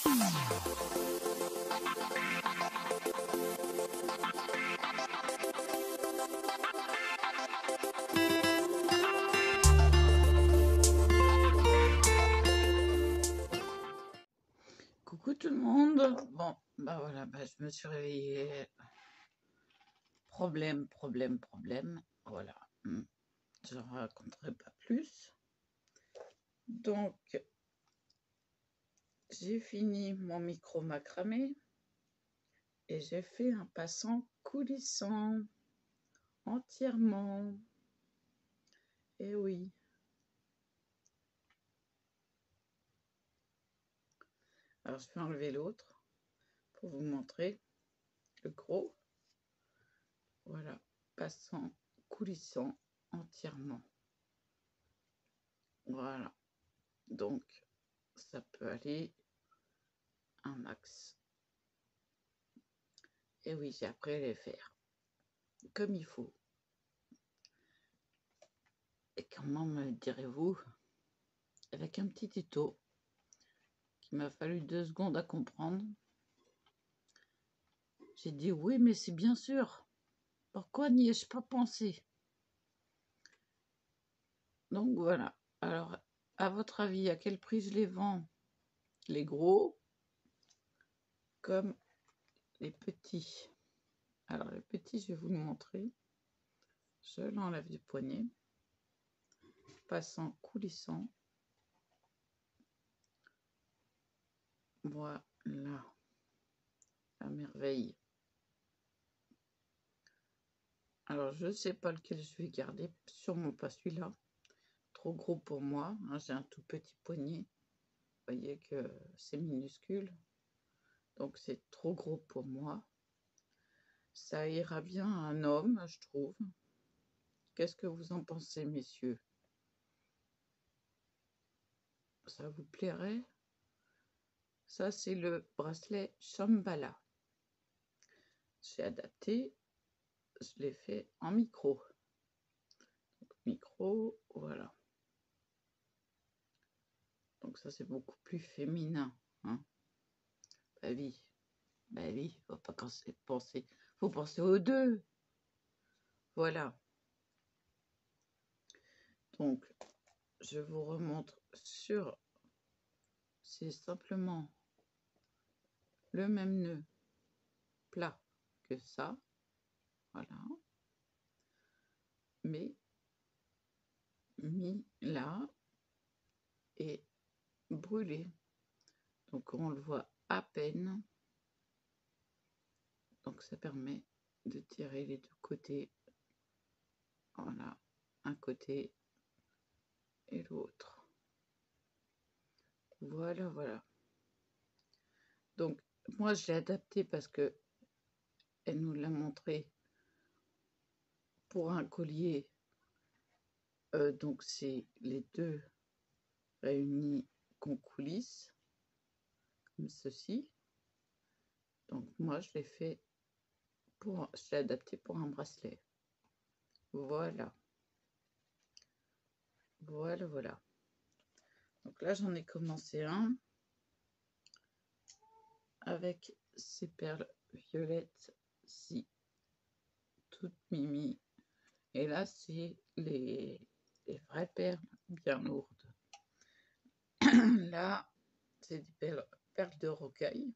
Coucou tout le monde. Bon, bah voilà, je me suis réveillée. Problème. Voilà. Je ne raconterai pas plus. Donc, j'ai fini mon micro macramé et j'ai fait un passant coulissant entièrement. Et oui. Alors, je vais enlever l'autre pour vous montrer le gros. Voilà, passant coulissant entièrement. Voilà. Donc, ça peut aller un max. Et oui, j'ai appris à les faire comme il faut. Et comment me direz-vous? Avec un petit tuto qui m'a fallu 2 secondes à comprendre. J'ai dit oui, mais c'est bien sûr. Pourquoi n'y ai-je pas pensé? Donc voilà. Alors, à votre avis, à quel prix je les vends? Les gros comme les petits. Alors, les petits, je vais vous le montrer. Je l'enlève du poignet. Passant coulissant. Voilà. La merveille. Alors, je ne sais pas lequel je vais garder. Sûrement pas celui-là. Trop gros pour moi. J'ai un tout petit poignet. Vous voyez que c'est minuscule. Donc, c'est trop gros pour moi. Ça ira bien à un homme, je trouve. Qu'est-ce que vous en pensez, messieurs? Ça vous plairait? Ça, c'est le bracelet Shambhala. J'ai adapté. Je l'ai fait en micro. Donc, micro, voilà. Donc ça, c'est beaucoup plus féminin. Hein. Bah oui, faut pas penser. Faut penser aux deux. Voilà. Donc, je vous remontre sur... C'est simplement le même nœud plat que ça. Voilà. Mais mis là et brûlé. Donc, on le voit à peine. Donc, ça permet de tirer les deux côtés. Voilà. Un côté et l'autre. Voilà. Donc, moi, je l'ai adapté parce que elle nous l'a montré pour un collier. Donc, c'est les deux réunis qu'on coulisse, comme ceci. Donc, moi, je l'ai adapté pour un bracelet. Voilà. Donc là, j'en ai commencé un avec ces perles violettes-ci, toutes mimi. Et là, c'est les vraies perles bien lourdes. Là, c'est des perles de rocaille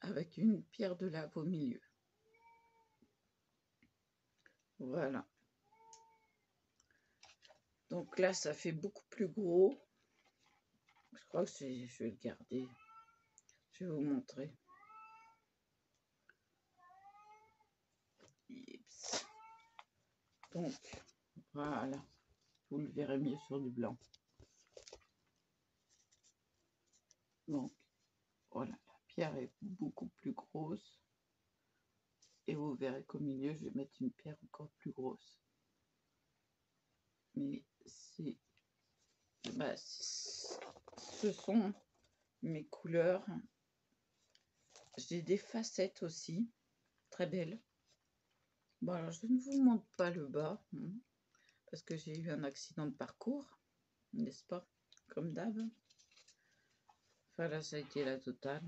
avec une pierre de lave au milieu. Voilà. Donc là, ça fait beaucoup plus gros. Je crois que je vais le garder. Je vais vous montrer. Donc, voilà. Vous le verrez mieux sur du blanc. Donc, voilà. La pierre est beaucoup plus grosse. Et vous verrez qu'au milieu, je vais mettre une pierre encore plus grosse. Mais ce sont mes couleurs. J'ai des facettes aussi, très belles. Bon, alors je ne vous montre pas le bas, parce que j'ai eu un accident de parcours, n'est-ce pas, comme d'hab. Enfin là, ça a été la totale.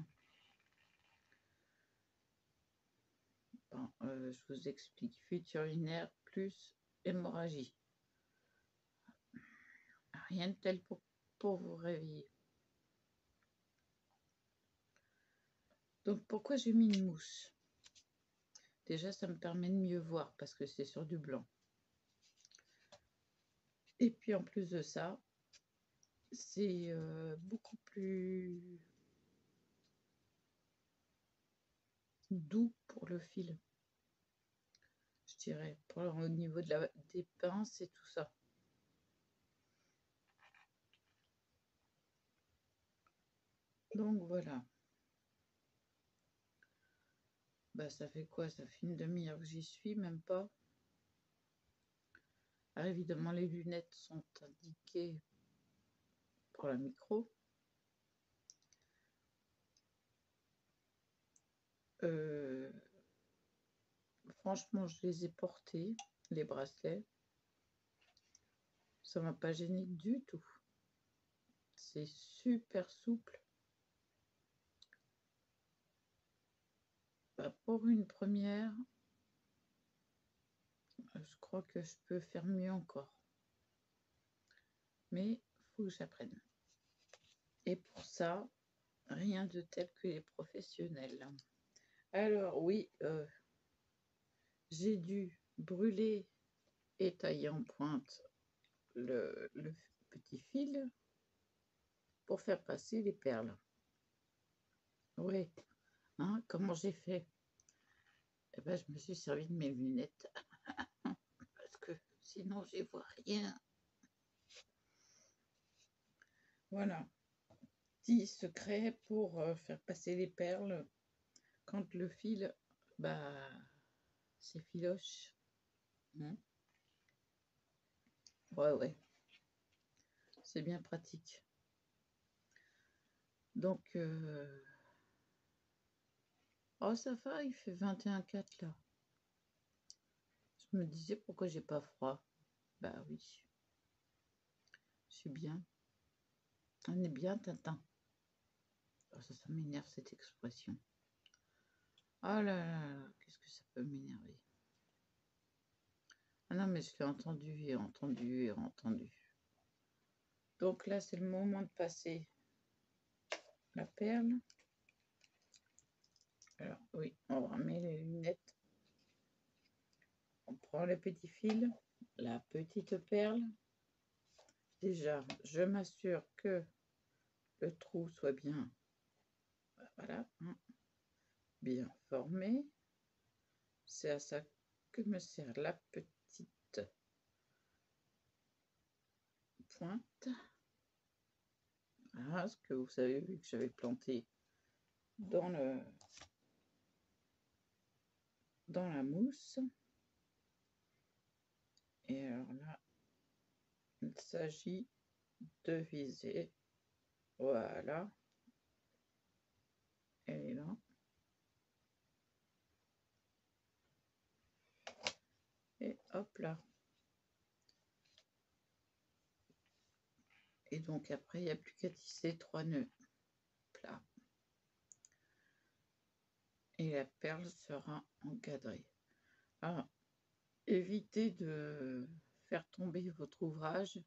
Bon, je vous explique. Fuite urinaire plus hémorragie. Rien de tel pour vous réveiller. Donc pourquoi j'ai mis une mousse? Déjà, ça me permet de mieux voir parce que c'est sur du blanc. Et puis en plus de ça, c'est beaucoup plus doux pour le fil, je dirais, au niveau des pinces et tout ça. Donc voilà. Bah ça fait quoi? Ça fait une demi-heure que j'y suis, même pas. Alors évidemment, les lunettes sont indiquées pour la micro. Franchement, je les ai portés, les bracelets. Ça m'a pas gêné du tout. C'est super souple. Bah, pour une première, je crois que je peux faire mieux encore. Mais il faut que j'apprenne. Et pour ça, rien de tel que les professionnels. Alors oui, j'ai dû brûler et tailler en pointe le petit fil pour faire passer les perles. Oui, hein, comment j'ai fait? Eh ben, je me suis servi de mes lunettes parce que sinon j'y vois rien. Voilà, petit secret pour faire passer les perles quand le fil, bah, c'est filoche. Ouais, c'est bien pratique. Donc, oh ça va, il fait 21,4 là. Je me disais pourquoi j'ai pas froid. Bah oui, je suis bien. On est bien, Tintin. Oh, ça m'énerve cette expression. Oh là là, qu'est-ce que ça peut m'énerver. Ah non, mais je l'ai entendu et entendu et entendu. Donc là, c'est le moment de passer la perle. Alors oui, on remet les lunettes. On prend le petit fil, la petite perle. Déjà, je m'assure que le trou soit bien, voilà, bien formé. C'est à ça que me sert la petite pointe. Ah, ce que vous avez vu que j'avais planté dans la mousse. Et alors là, il s'agit de viser. Voilà. Elle est là. Et hop là. Et donc après, il n'y a plus qu'à tisser 3 nœuds plats. Et la perle sera encadrée. Alors, évitez de faire tomber votre ouvrage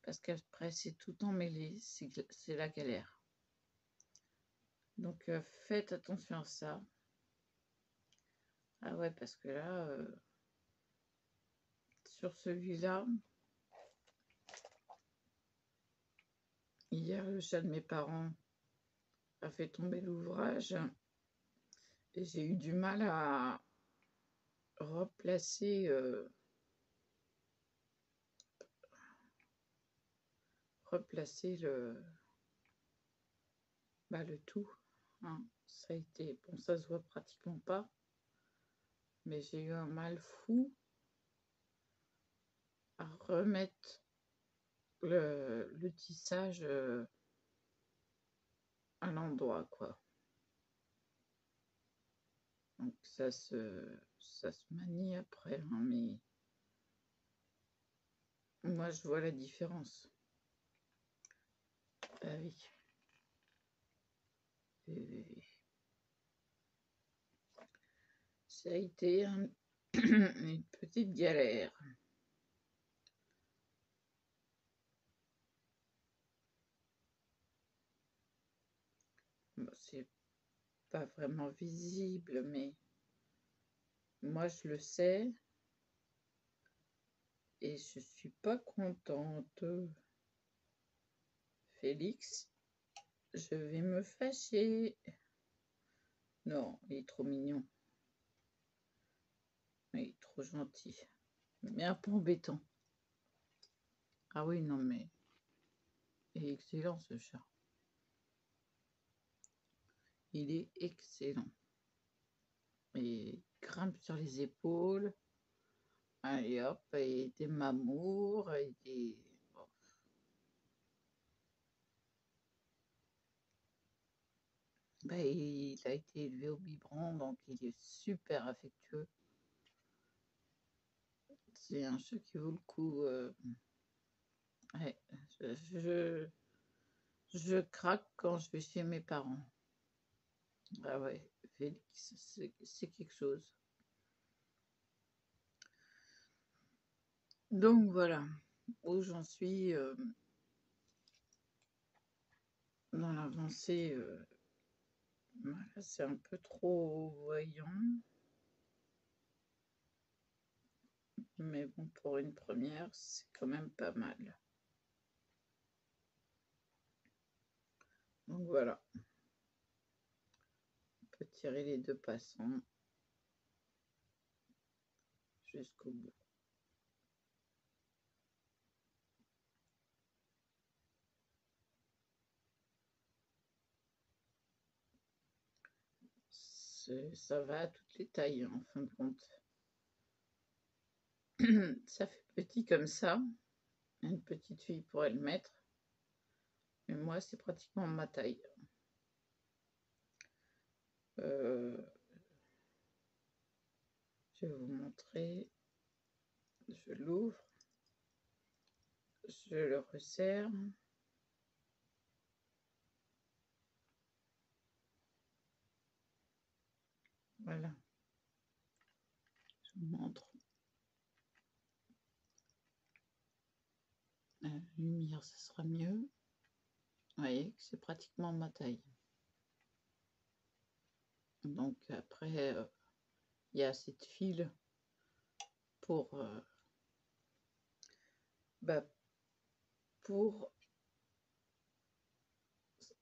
parce qu'après c'est tout emmêlé, c'est la galère. Donc faites attention à ça. Ah ouais, parce que là, sur celui-là, hier le chat de mes parents a fait tomber l'ouvrage et j'ai eu du mal à replacer le tout. Hein. Ça a été, bon, ça se voit pratiquement pas, mais j'ai eu un mal fou à remettre le tissage à l'endroit, quoi. Donc ça se manie après, hein, mais moi je vois la différence. Ah oui. oui. Ça a été une petite galère. Bon, c'est pas vraiment visible, mais moi je le sais et je suis pas contente. Félix, je vais me fâcher. Non, il est trop mignon. Il est trop gentil. Mais un peu embêtant. Ah oui, non, mais il est excellent ce chat. Il est excellent. Il grimpe sur les épaules. Allez hop, et des mamours, et des... bon. Ben, il a été élevé au biberon, donc il est super affectueux. C'est un chat qui vaut le coup. Ouais, je craque quand je vais chez mes parents. Ah ouais, Félix, c'est quelque chose. Donc voilà, où j'en suis dans l'avancée. Voilà, c'est un peu trop voyant. Mais bon, pour une première, c'est quand même pas mal. Donc voilà, on peut tirer les deux passants jusqu'au bout. Ça va à toutes les tailles, en fin de compte. Ça fait petit comme ça. Une petite fille pourrait le mettre. Mais moi, c'est pratiquement ma taille. Je vais vous montrer. Je l'ouvre. Je le resserre. Voilà. Je vous montre. La lumière, ça sera mieux. Vous voyez que c'est pratiquement ma taille. Donc après, il y a cette file pour, pour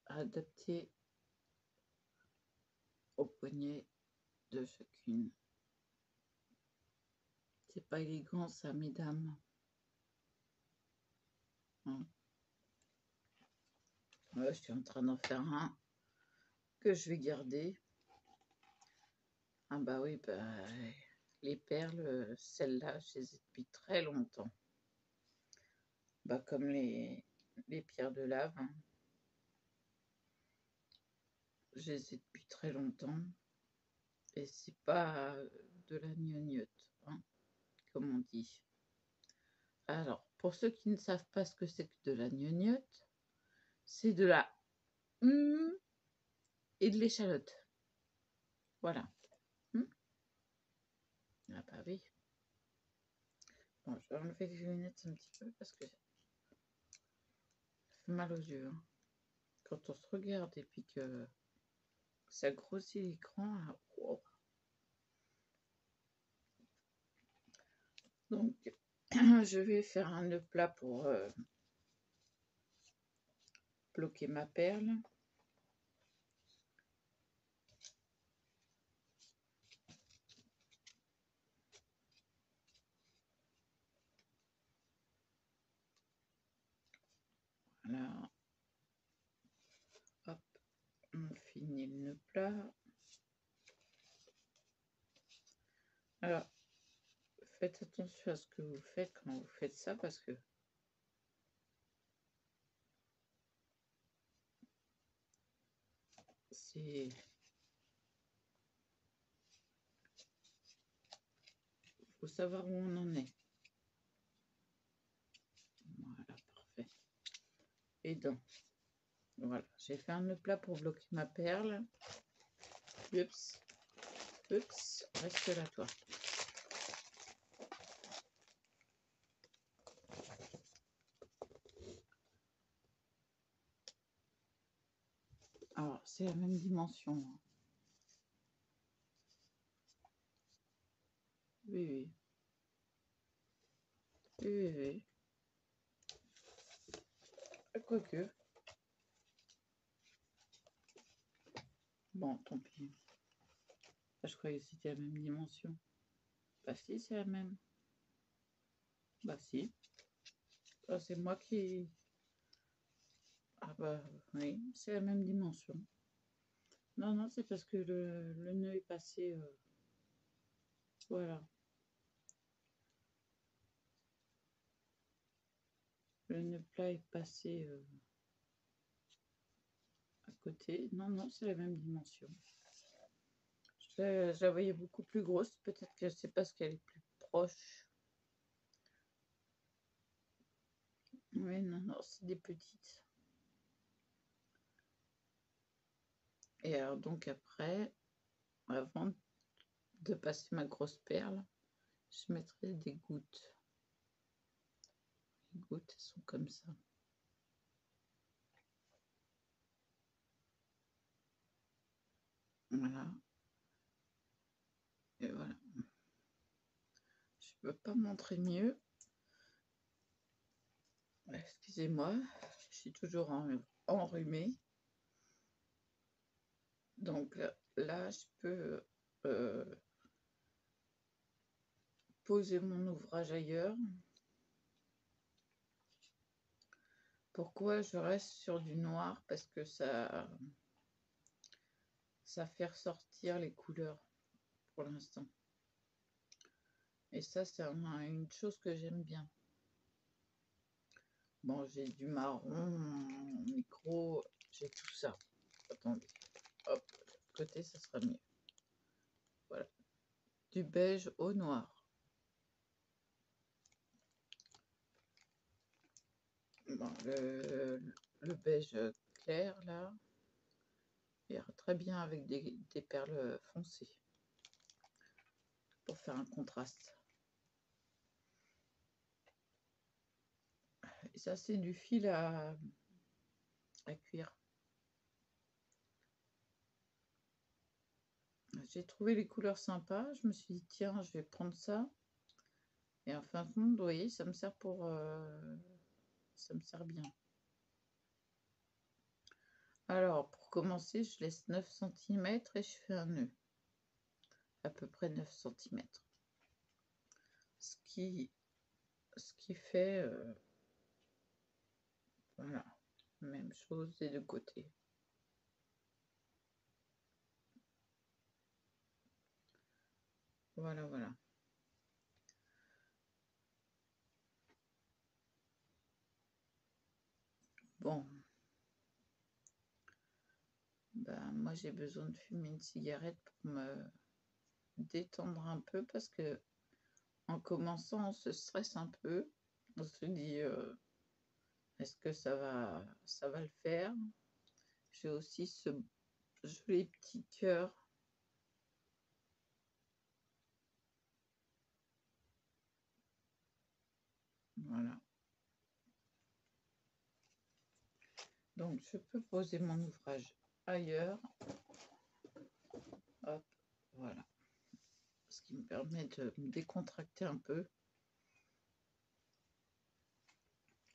adapter au poignet de chacune. C'est pas élégant ça, mesdames. Hein. Ouais, je suis en train d'en faire un que je vais garder. Ah bah oui, bah, les perles, celles-là, je les ai depuis très longtemps. Bah comme les pierres de lave. Hein. Je les ai depuis très longtemps. Et c'est pas de la gnognotte, hein, comme on dit. Alors, pour ceux qui ne savent pas ce que c'est que de la gnognotte, c'est de la et de l'échalote. Voilà. Ah bah oui. Bon, je vais enlever les lunettes un petit peu parce que ça fait mal aux yeux. Hein. Quand on se regarde et puis que ça grossit l'écran, wow. Donc, je vais faire un nœud plat pour bloquer ma perle. Voilà. Hop, on finit le nœud plat. Alors, faites attention à ce que vous faites quand vous faites ça parce que c'est... faut savoir où on en est. Voilà, parfait. Et donc, Voilà, j'ai fait un nœud plat pour bloquer ma perle. Oups, oups, reste là toi. Alors, c'est la même dimension. Oui, oui. Oui, oui, oui. Quoique. Bon, tant pis. Je croyais que c'était la même dimension. Bah si, c'est la même. Bah si. Ah, c'est moi qui... Ah bah oui, c'est la même dimension. Non, non, c'est parce que le nœud est passé... voilà. Le nœud plat est passé à côté. Non, non, c'est la même dimension. Je la voyais beaucoup plus grosse. Peut-être que c'est parce qu'elle est plus proche. Oui, non, non, c'est des petites. Et alors, donc après, avant de passer ma grosse perle, je mettrai des gouttes. Les gouttes, elles sont comme ça. Voilà. Et voilà. Je ne peux pas montrer mieux. Excusez-moi, je suis toujours enrhumée. Donc là, je peux poser mon ouvrage ailleurs. Pourquoi je reste sur du noir? Parce que ça fait ressortir les couleurs pour l'instant. Et ça, c'est une chose que j'aime bien. Bon, j'ai du marron, micro, j'ai tout ça. Attendez, hop, de l'autre côté, ça sera mieux. Voilà, du beige au noir. Bon, le beige clair, là, ira très bien avec des perles foncées pour faire un contraste. Et ça, c'est du fil à cuire. J'ai trouvé les couleurs sympas. Je me suis dit, tiens, je vais prendre ça. Et en fin de compte, vous voyez, ça me sert pour... ça me sert bien. Alors, pour commencer, je laisse 9 cm et je fais un nœud. À peu près 9 cm. Ce qui fait... voilà. Même chose des deux côtés. Voilà, voilà. Bon. Ben, moi, j'ai besoin de fumer une cigarette pour me détendre un peu parce que en commençant, on se stresse un peu. On se dit, est-ce que ça va le faire? J'ai aussi ce joli petit cœur. Voilà. Donc, je peux poser mon ouvrage ailleurs. Hop, voilà. Ce qui me permet de me décontracter un peu.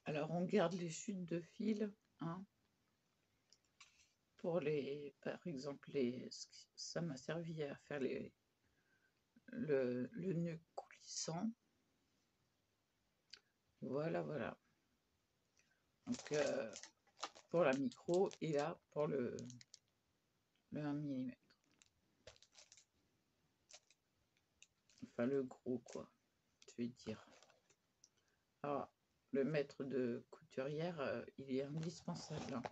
Alors, on garde les chutes de fil, hein, pour par exemple, ça m'a servi à faire le nœud coulissant. Voilà, voilà. Donc, pour la micro et là, pour le 1 mm. Enfin, le gros, quoi, je vais dire. Alors, le maître de couturière, il est indispensable. Hein,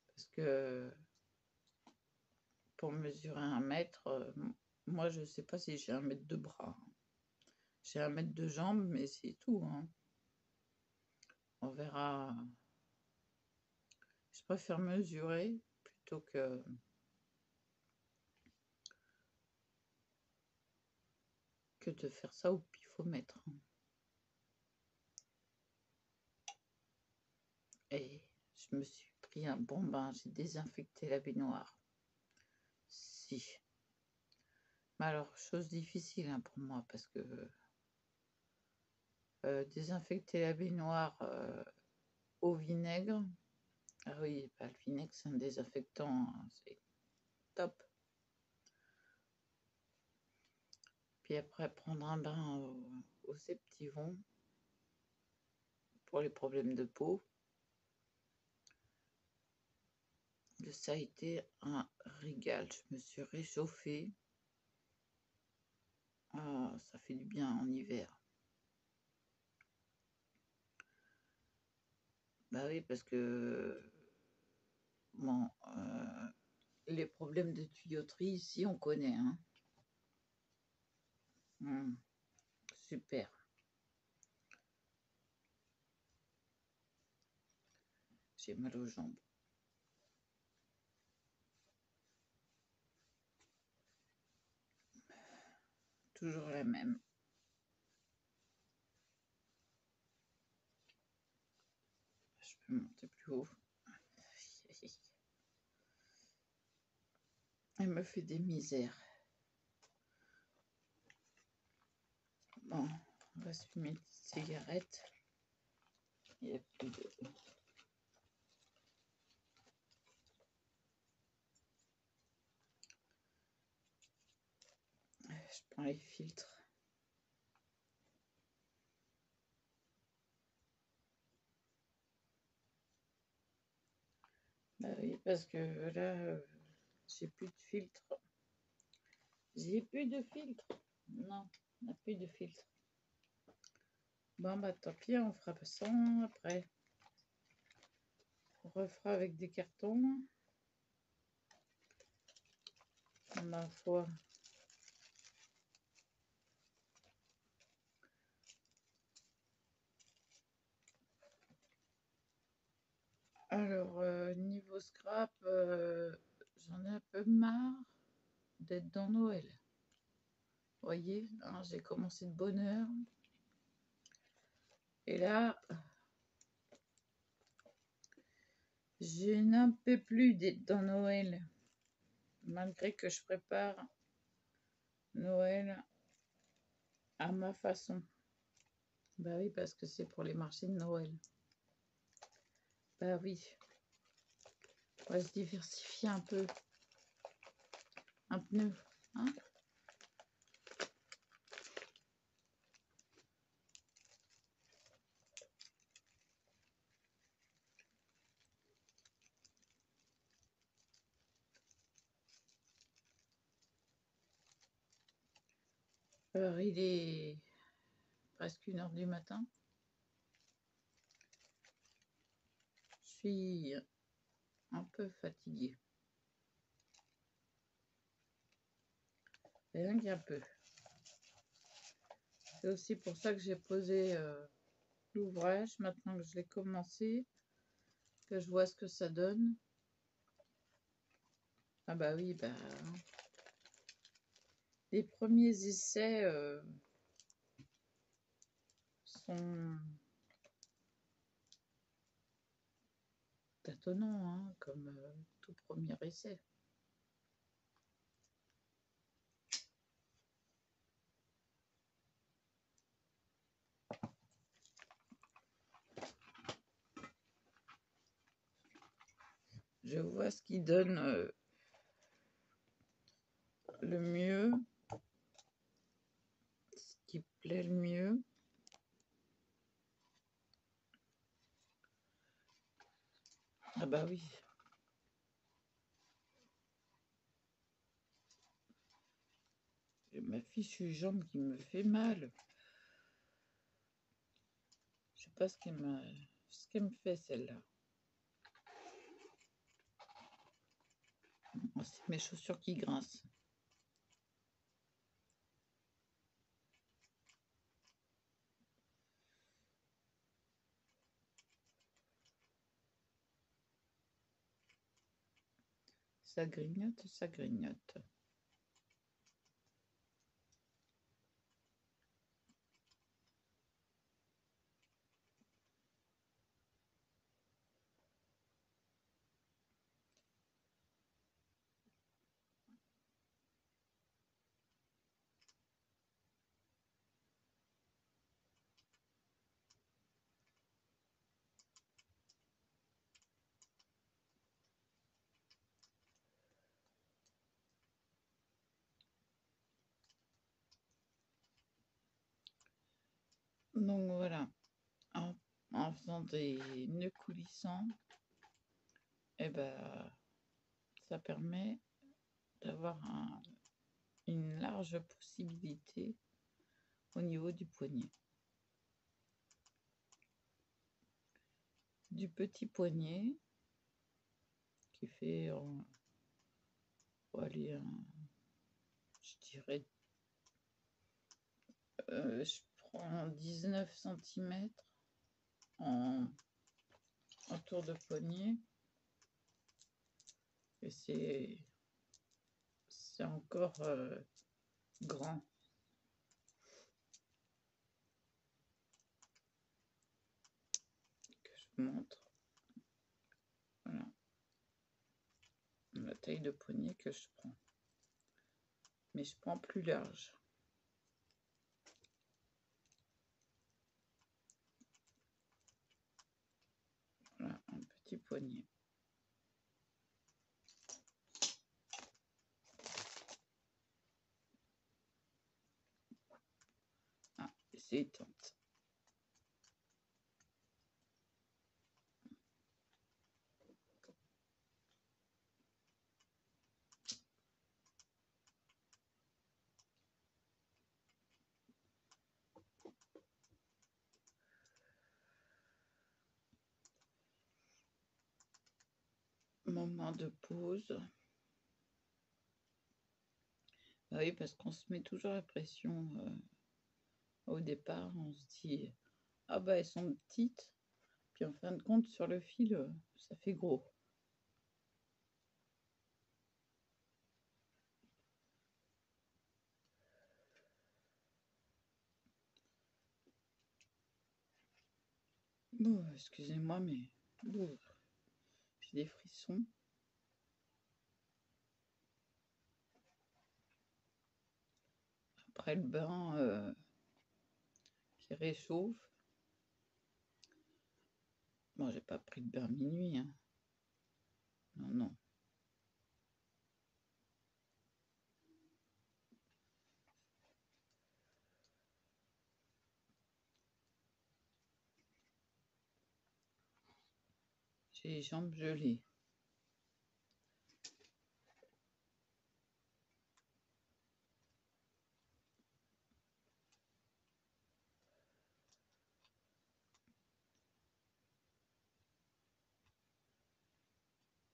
parce que pour mesurer 1 mètre, moi, je ne sais pas si j'ai 1 mètre de bras. J'ai 1 mètre de jambes, mais c'est tout. Hein. On verra. Je préfère mesurer plutôt que de faire ça au pifomètre. Et je me suis pris un bon bain, j'ai désinfecté la baignoire. Si. Mais alors, chose difficile hein, pour moi, parce que désinfecter la baignoire au vinaigre, ah oui, bah, le vinaigre c'est un désinfectant, hein, c'est top. Puis après, prendre un bain au Septivon pour les problèmes de peau. Ça a été un régal. Je me suis réchauffée. Ah, ça fait du bien en hiver. Bah oui, parce que bon, les problèmes de tuyauterie ici, on connaît. Hein. Super. J'ai mal aux jambes. Toujours la même. Je peux monter plus haut. Elle me fait des misères. Bon, on va se fumer une petite cigarette. Il n'y a plus de... Je prends les filtres. Bah oui, parce que là, j'ai plus de filtre. J'ai plus de filtre. Non, on n'a plus de filtre. Bon, bah tant pis, on fera pas ça après. On refera avec des cartons. Ma foi. Alors, niveau scrap, j'en ai un peu marre d'être dans Noël. Vous voyez, hein, j'ai commencé de bonne heure. Et là, je n'en peux plus d'être dans Noël. Malgré que je prépare Noël à ma façon. Bah oui, parce que c'est pour les marchés de Noël. Bah oui. On va se diversifier un peu. Un pneu. Hein? Alors, il est presque 1h du matin. Je suis un peu fatiguée. Rien qu'un peu. C'est aussi pour ça que j'ai posé l'ouvrage, maintenant que je l'ai commencé, que je vois ce que ça donne. Ah bah oui, bah... Les premiers essais sont tâtonnants, hein, comme tout premier essai. Je vois ce qui donne le mieux, ce qui plaît le mieux. Ah bah oui. J'ai ma fichue jambe qui me fait mal. Je sais pas ce qu'elle me fait celle-là. C'est mes chaussures qui grincent. Ça grignote, ça grignote. Donc voilà, en faisant des nœuds coulissants, et ben, ça permet d'avoir une large possibilité au niveau du poignet. Du petit poignet qui fait, allez, je dirais, je prends 19 cm en tour de poignet et c'est encore grand. Que je vous montre. Voilà la taille de poignet que je prends, mais je prends plus large. Voilà un petit poignet. Ah, c'est tente. Moment de pause. Ah oui, parce qu'on se met toujours la pression au départ. On se dit, ah bah elles sont petites. Puis en fin de compte, sur le fil, ça fait gros. Bon, excusez-moi, mais j'ai des frissons. Après le bain qui réchauffe. Bon, j'ai pas pris de bain minuit, hein. Non, non. J'ai les jambes gelées.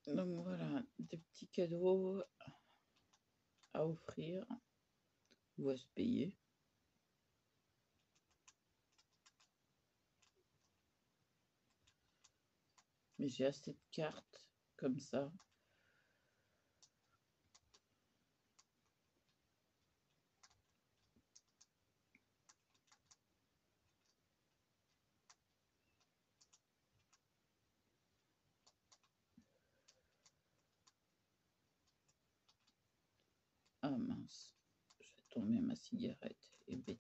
Donc voilà, des petits cadeaux à offrir ou à se payer. Mais j'ai assez de cartes comme ça. Ah mince, je vais tomber ma cigarette et bête.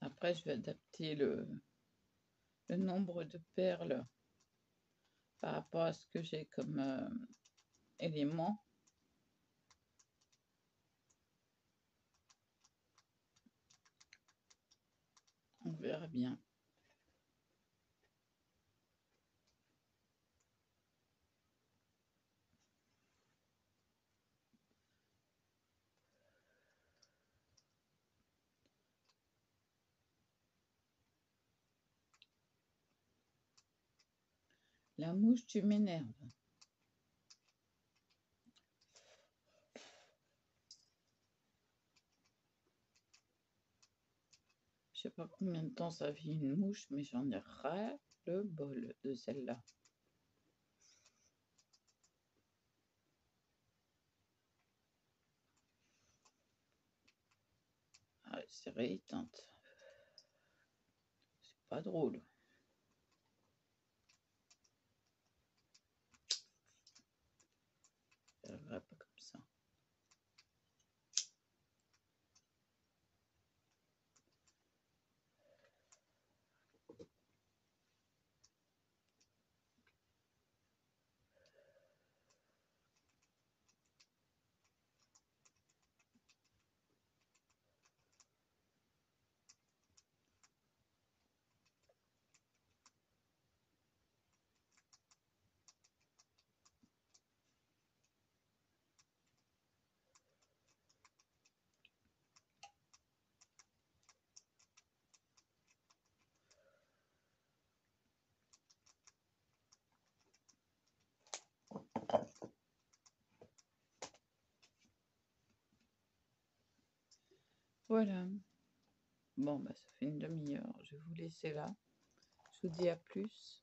Après, je vais adapter le nombre de perles par rapport à ce que j'ai comme élément. On verra bien. La mouche, tu m'énerves. Je sais pas combien de temps ça vit une mouche, mais j'en ai ras le bol de celle-là. Ah, c'est irritante. C'est pas drôle. Ça va pas comme ça. Voilà. Bon, bah, ça fait une demi-heure. Je vais vous laisser là. Je vous dis à plus.